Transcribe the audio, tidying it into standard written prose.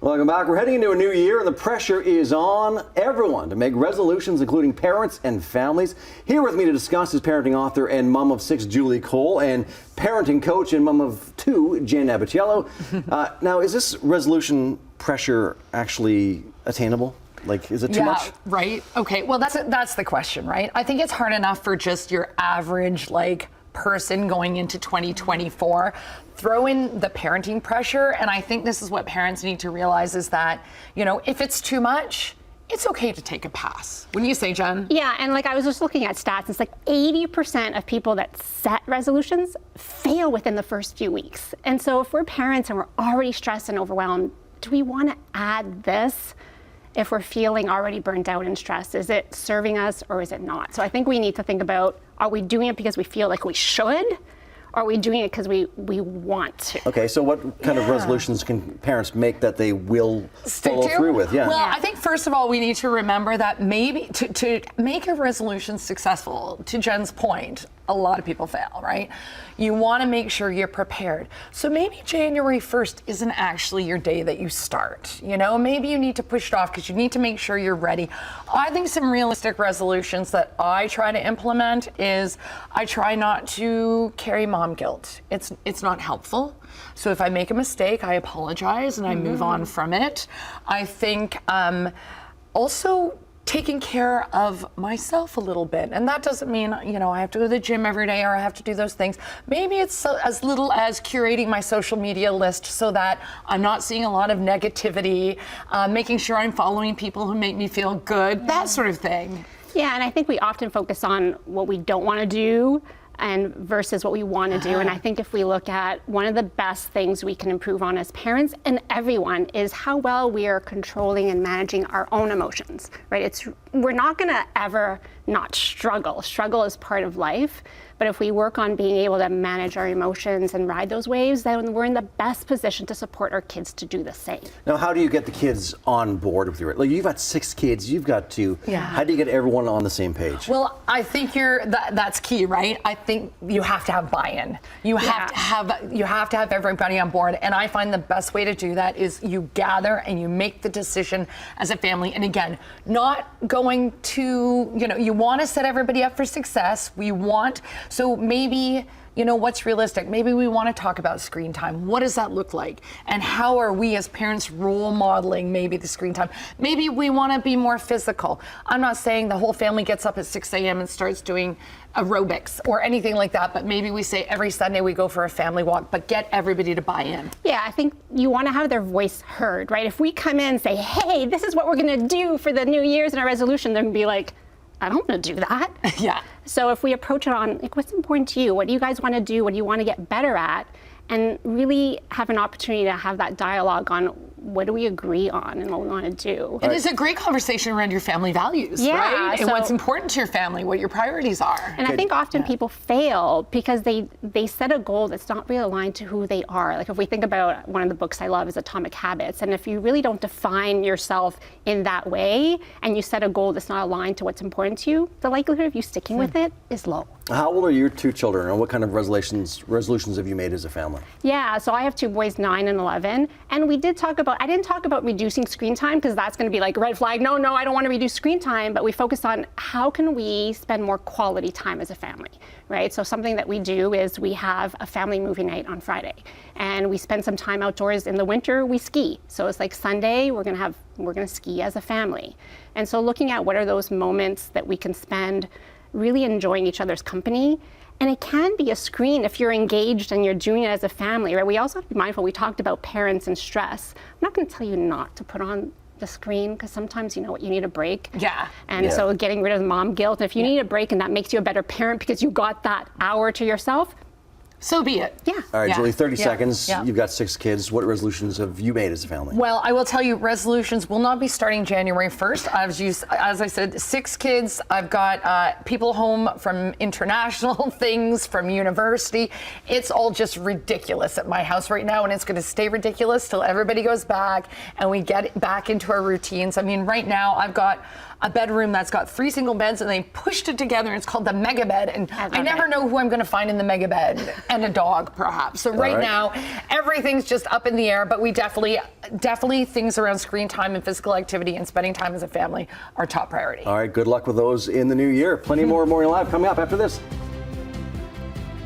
Welcome back. We're heading into a new year and the pressure is on everyone to make resolutions, including parents and families. Here with me to discuss is parenting author and mom of 6, Julie Cole, and parenting coach and mom of 2, Jenn Abbatiello. Now, is this resolution pressure actually attainable? Like, is it too much? Right. Okay. Well, that's the question, right? I think it's hard enough for just your average, person going into 2024. Throw in the parenting pressure, and I think this is what parents need to realize is that, if it's too much, it's okay to take a pass. What do you say, Jen? Yeah, and I was just looking at stats, it's 80% of people that set resolutions fail within the first few weeks. And so if we're parents and we're already stressed and overwhelmed, do we want to add this if we're feeling already burnt out and stressed? Is it serving us or is it not? So I think we need to think about, are we doing it because we feel like we should? Or are we doing it because we want to? Okay, so what kind of resolutions can parents make that they will follow through with? Yeah. Well, I think first of all, we need to remember that maybe to make a resolution successful, to Jen's point, a lot of people fail, right? You want to make sure you're prepared. So maybe January 1st isn't actually your day that you start. Maybe you need to push it off because you need to make sure you're ready. I think some realistic resolutions that I try to implement is I try not to carry mom guilt. It's not helpful. So if I make a mistake, I apologize and I move on from it. I think also taking care of myself a little bit. And that doesn't mean, I have to go to the gym every day or I have to do those things. Maybe it's as little as curating my social media list so that I'm not seeing a lot of negativity, making sure I'm following people who make me feel good, that sort of thing. Yeah, and I think we often focus on what we don't want to do and versus what we want to do. And I think if we look at one of the best things we can improve on as parents and everyone is how well we are controlling and managing our own emotions, right? We're not going to ever not struggle. Struggle is part of life. But if we work on being able to manage our emotions and ride those waves, then we're in the best position to support our kids to do the same. Now, how do you get the kids on board with your, you've got 6 kids, you've got 2. Yeah. How do you get everyone on the same page? Well, I think that's key, right? I think you have to have buy-in. You have to have everybody on board. And I find the best way to do that is you gather and you make the decision as a family. And again, not going to, you want to set everybody up for success. So maybe, what's realistic? Maybe we want to talk about screen time. What does that look like? And how are we as parents role modeling maybe the screen time? Maybe we want to be more physical. I'm not saying the whole family gets up at 6 a.m. and starts doing aerobics or anything like that, but maybe we say every Sunday we go for a family walk, but get everybody to buy in. Yeah, I think you want to have their voice heard, right? If we come in and say, hey, this is what we're going to do for the New Year's and our resolution, they're going to be like, I don't want to do that. Yeah. So if we approach it on, what's important to you? What do you guys want to do? What do you want to get better at? And really have an opportunity to have that dialogue on what do we agree on and what we want to do. And it's a great conversation around your family values, right? And what's important to your family, what your priorities are. And I think often people fail because they set a goal that's not really aligned to who they are. If we think about one of the books I love is Atomic Habits. And if you really don't define yourself in that way and you set a goal that's not aligned to what's important to you, the likelihood of you sticking with it is low. How old are your 2 children and what kind of resolutions have you made as a family? Yeah, so I have 2 boys, 9 and 11. And I didn't talk about reducing screen time because that's going to be red flag. No, I don't want to reduce screen time. But we focused on how can we spend more quality time as a family, right? So something that we do is we have a family movie night on Friday. And we spend some time outdoors. In the winter, we ski. So it's Sunday, we're going to ski as a family. And so looking at what are those moments that we can spend really enjoying each other's company. And it can be a screen if you're engaged and you're doing it as a family, right? We also have to be mindful. We talked about parents and stress. I'm not going to tell you not to put on the screen because sometimes you need a break. Yeah. And so getting rid of the mom guilt. If you need a break and that makes you a better parent because you got that hour to yourself, so be it. Yeah. All right, Julie, 30 seconds. Yeah. You've got 6 kids. What resolutions have you made as a family? Well, I will tell you, resolutions will not be starting January 1st. As I said, 6 kids. I've got people home from international things, from university. It's all just ridiculous at my house right now, and it's going to stay ridiculous till everybody goes back and we get back into our routines. I mean, right now I've got a bedroom that's got 3 single beds and they pushed it together and it's called the mega bed, and I never know who I'm going to find in the mega bed. and a dog, perhaps. So right now, everything's just up in the air, but we definitely things around screen time and physical activity and spending time as a family are top priority. All right, good luck with those in the new year. Plenty more Morning Live coming up after this.